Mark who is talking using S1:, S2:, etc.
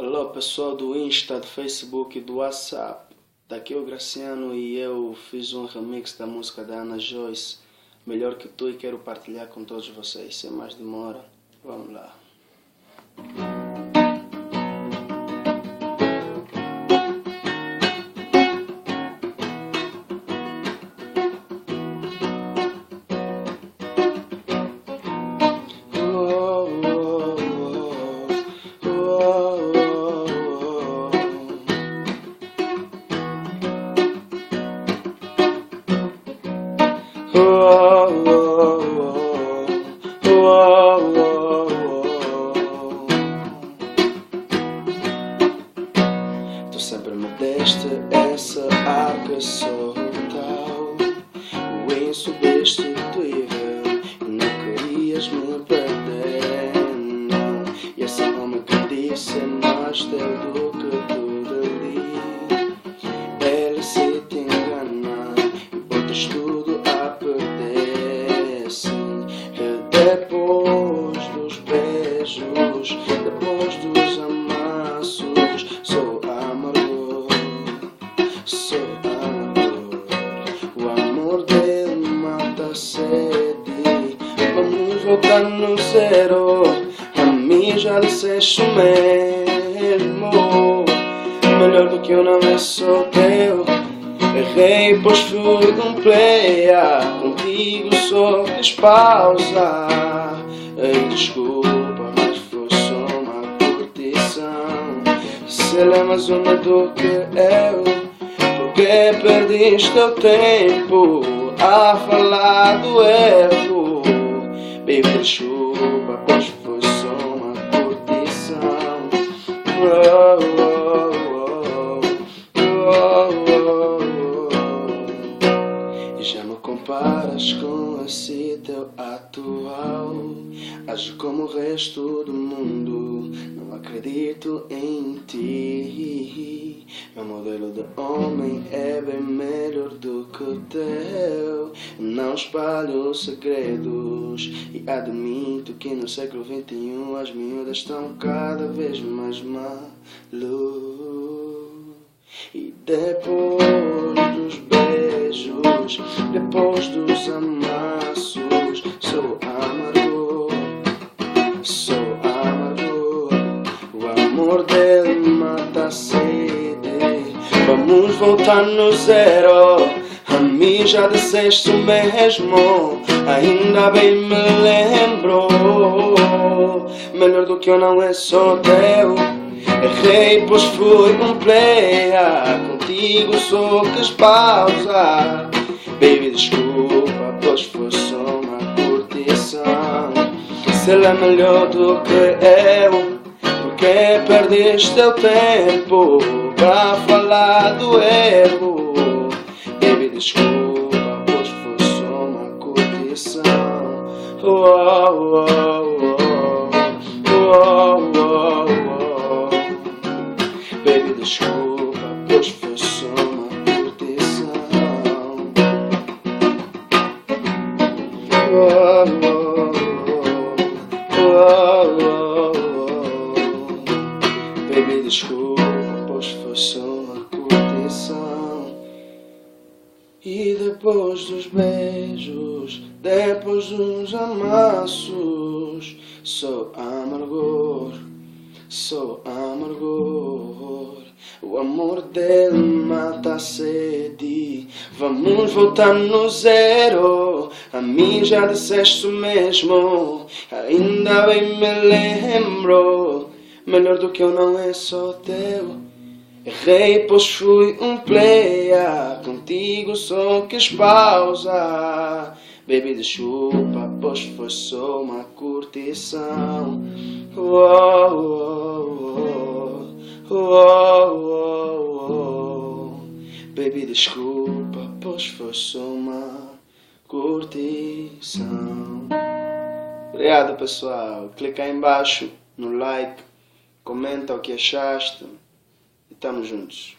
S1: Alô pessoal do Insta, do Facebook e do WhatsApp. Daqui é o Graciano e eu fiz um remix da música da Ana Joyce, Melhor Que Tu, e quero partilhar com todos vocês. Sem mais demora, vamos lá. Tu sempre me deste essa arca só tal, o insubstituível, e não querias me perder, não. E esse homem que disse é mais teu do que tudo ali, ele se te engana e botas tudo a perder, sim. E depois dos beijos, depois dos amassos, sou amargor, o amor dele mata a sede. Vamos voltar no zero, a mim já disseste o mesmo. Melhor do que eu não é só teu. Errei pois fui de um player, contigo só quis pausa. Ei, desculpa, mas foi só uma curtição. Se ele é mais uma do que eu, porque perdiste o tempo a falar do erro. Baby, desculpa, pois foi só uma curtição. E já me comparas com esse teu atual. Ajo como o resto do mundo, não acredito em ti. Meu modelo de homem é bem melhor do que o teu. Não espalho segredos e admito que no século XXI as miúdas estão cada vez mais malucas. E depois dos beijos, depois dos amassos, sou amargor, o amor dele mata a sede. Vamos voltar no zero, a mim já disseste o mesmo. Ainda bem me lembro, melhor do que eu não é só teu. Errei pois fui um player, contigo só quis pausa. Baby, desculpa, pois foi só uma curtição. Se ele é melhor do que eu, porque perdeste o tempo pra falar do erro. Baby, desculpa, pois foi só uma curtição. Baby, desculpa, pois foi só uma curtição. Baby, desculpa, pois foi só uma curtição. E depois dos beijos, depois dos amassos, sou amargor, o amor dele mata a sede. Vamos voltar no zero, a mim já disseste o mesmo. Ainda bem me lembro, melhor do que eu não é só teu. Errei pois fui um player, contigo só quis pausa. Baby, desculpa, pois foi só uma curtição. Baby, desculpa, pois foi só uma curtição. Obrigado pessoal, clica aí embaixo no like, comenta o que achaste e tamo juntos.